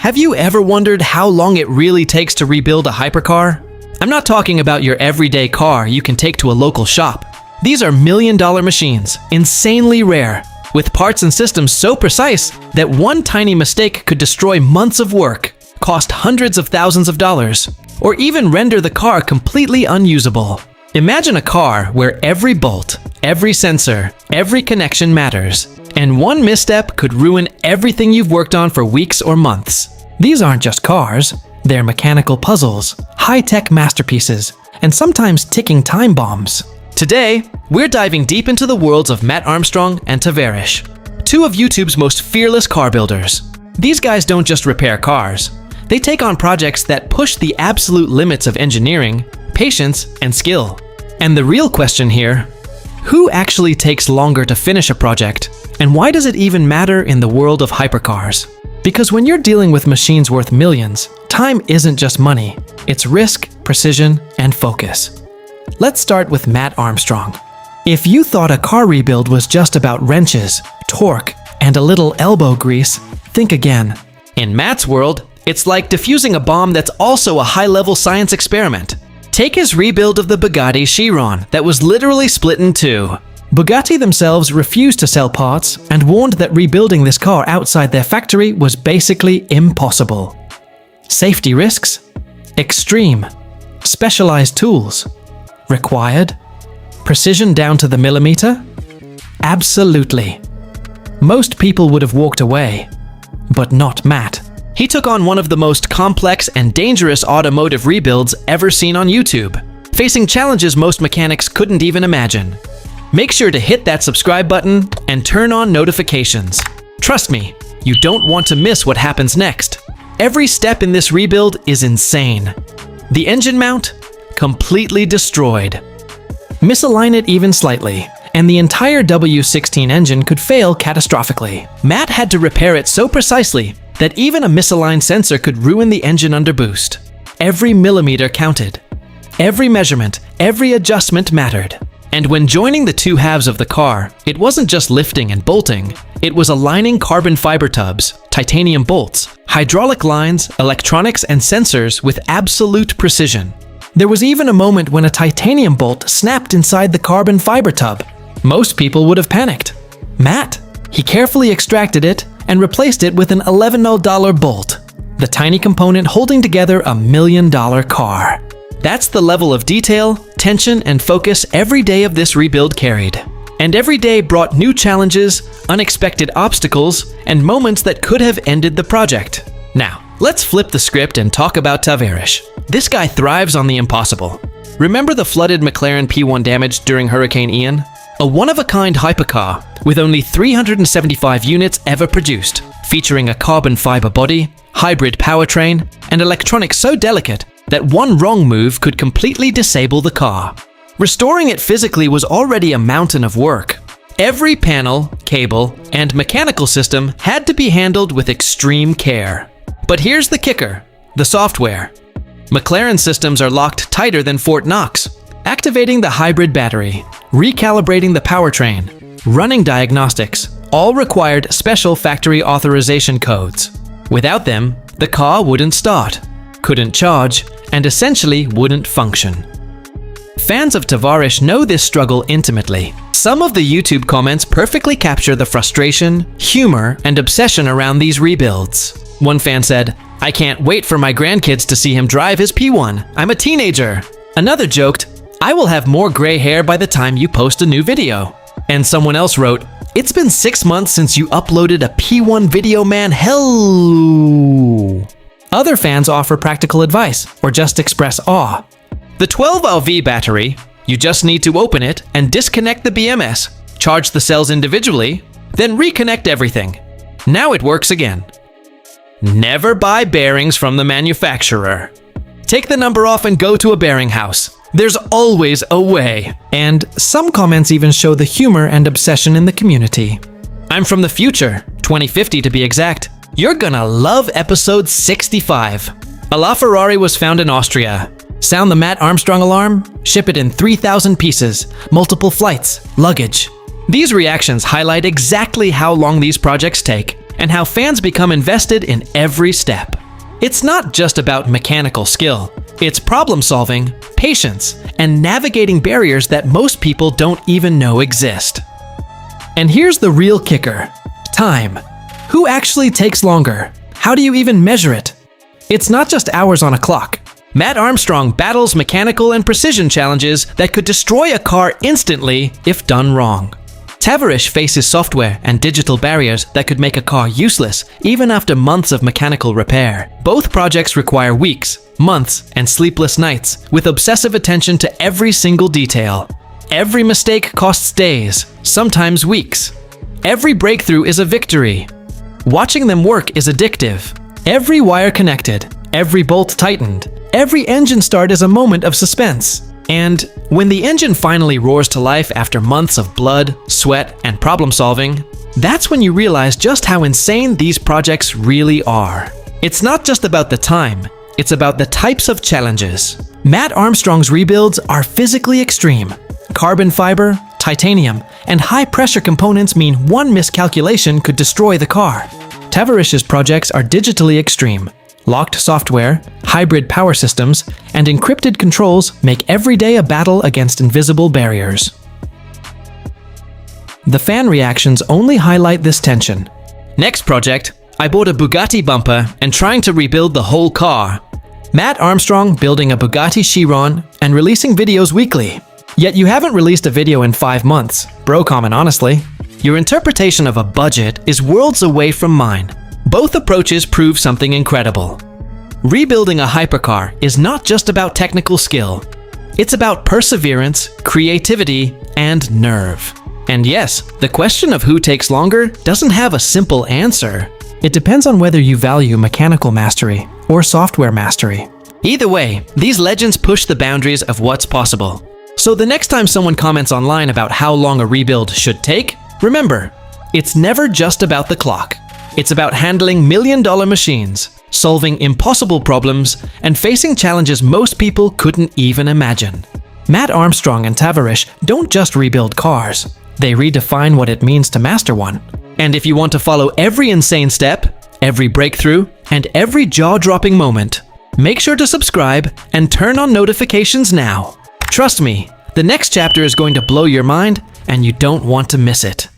Have you ever wondered how long it really takes to rebuild a hypercar? I'm not talking about your everyday car you can take to a local shop. These are million-dollar machines, insanely rare, with parts and systems so precise that one tiny mistake could destroy months of work, cost hundreds of thousands of dollars, or even render the car completely unusable. Imagine a car where every bolt, every sensor, every connection matters, and one misstep could ruin everything you've worked on for weeks or months. These aren't just cars, they're mechanical puzzles, high-tech masterpieces, and sometimes ticking time bombs. Today, we're diving deep into the worlds of Mat Armstrong and Tavarish, two of YouTube's most fearless car builders. These guys don't just repair cars, they take on projects that push the absolute limits of engineering, patience, and skill. And the real question here, who actually takes longer to finish a project, and why does it even matter in the world of hypercars? Because when you're dealing with machines worth millions, time isn't just money, it's risk, precision, and focus. Let's start with Mat Armstrong. If you thought a car rebuild was just about wrenches, torque, and a little elbow grease, think again. In Mat's world, it's like defusing a bomb that's also a high-level science experiment. Take his rebuild of the Bugatti Chiron that was literally split in two. Bugatti themselves refused to sell parts and warned that rebuilding this car outside their factory was basically impossible. Safety risks? Extreme. Specialized tools? Required? Precision down to the millimeter? Absolutely. Most people would have walked away, but not Mat. He took on one of the most complex and dangerous automotive rebuilds ever seen on YouTube, facing challenges most mechanics couldn't even imagine. Make sure to hit that subscribe button and turn on notifications. Trust me, you don't want to miss what happens next. Every step in this rebuild is insane. The engine mount? Completely destroyed. Misalign it even slightly, and the entire W16 engine could fail catastrophically. Mat had to repair it so precisely that even a misaligned sensor could ruin the engine under boost. Every millimeter counted. Every measurement, every adjustment mattered. And when joining the two halves of the car, it wasn't just lifting and bolting, it was aligning carbon fiber tubs, titanium bolts, hydraulic lines, electronics, and sensors with absolute precision. There was even a moment when a titanium bolt snapped inside the carbon fiber tub. Most people would have panicked. Mat, he carefully extracted it and replaced it with an $11 bolt, the tiny component holding together a $1 million car. That's the level of detail, tension, and focus every day of this rebuild carried. And every day brought new challenges, unexpected obstacles, and moments that could have ended the project. Now, let's flip the script and talk about Tavarish. This guy thrives on the impossible. Remember the flooded McLaren P1 damage during Hurricane Ian? A one-of-a-kind hypercar with only 375 units ever produced, featuring a carbon fiber body, hybrid powertrain, and electronics so delicate that one wrong move could completely disable the car. Restoring it physically was already a mountain of work. Every panel, cable, and mechanical system had to be handled with extreme care. But here's the kicker, the software. McLaren systems are locked tighter than Fort Knox. Activating the hybrid battery, recalibrating the powertrain, running diagnostics, all required special factory authorization codes. Without them, the car wouldn't start, couldn't charge, and essentially wouldn't function. Fans of Tavarish know this struggle intimately. Some of the YouTube comments perfectly capture the frustration, humor, and obsession around these rebuilds. One fan said, "I can't wait for my grandkids to see him drive his P1. I'm a teenager." Another joked, "I will have more gray hair by the time you post a new video." And someone else wrote, "It's been 6 months since you uploaded a P1 video, man. Hello." Other fans offer practical advice or just express awe. The 12LV battery, you just need to open it and disconnect the BMS, charge the cells individually, then reconnect everything. Now it works again. Never buy bearings from the manufacturer. Take the number off and go to a bearing house. There's always a way. And some comments even show the humor and obsession in the community. I'm from the future, 2050 to be exact. You're gonna love episode 65. A LaFerrari was found in Austria. Sound the Mat Armstrong alarm? Ship it in 3,000 pieces, multiple flights, luggage. These reactions highlight exactly how long these projects take and how fans become invested in every step. It's not just about mechanical skill. It's problem solving, patience, and navigating barriers that most people don't even know exist. And here's the real kicker: time. Who actually takes longer? How do you even measure it? It's not just hours on a clock. Mat Armstrong battles mechanical and precision challenges that could destroy a car instantly if done wrong. Tavarish faces software and digital barriers that could make a car useless even after months of mechanical repair. Both projects require weeks, months, and sleepless nights, with obsessive attention to every single detail. Every mistake costs days, sometimes weeks. Every breakthrough is a victory. Watching them work is addictive. Every wire connected, every bolt tightened, every engine start is a moment of suspense. And when the engine finally roars to life after months of blood, sweat, and problem solving, that's when you realize just how insane these projects really are. It's not just about the time, it's about the types of challenges. Mat Armstrong's rebuilds are physically extreme. Carbon fiber, titanium, and high-pressure components mean one miscalculation could destroy the car. Tavarish's projects are digitally extreme. Locked software, hybrid power systems, and encrypted controls make every day a battle against invisible barriers. The fan reactions only highlight this tension. Next project, I bought a Bugatti bumper and trying to rebuild the whole car. Mat Armstrong building a Bugatti Chiron and releasing videos weekly. Yet you haven't released a video in 5 months. Bro comment honestly. Your interpretation of a budget is worlds away from mine. Both approaches prove something incredible. Rebuilding a hypercar is not just about technical skill. It's about perseverance, creativity, and nerve. And yes, the question of who takes longer doesn't have a simple answer. It depends on whether you value mechanical mastery or software mastery. Either way, these legends push the boundaries of what's possible. So the next time someone comments online about how long a rebuild should take, remember, it's never just about the clock. It's about handling million-dollar machines, solving impossible problems, and facing challenges most people couldn't even imagine. Mat Armstrong and Tavarish don't just rebuild cars. They redefine what it means to master one. And if you want to follow every insane step, every breakthrough, and every jaw-dropping moment, make sure to subscribe and turn on notifications now. Trust me, the next chapter is going to blow your mind, and you don't want to miss it.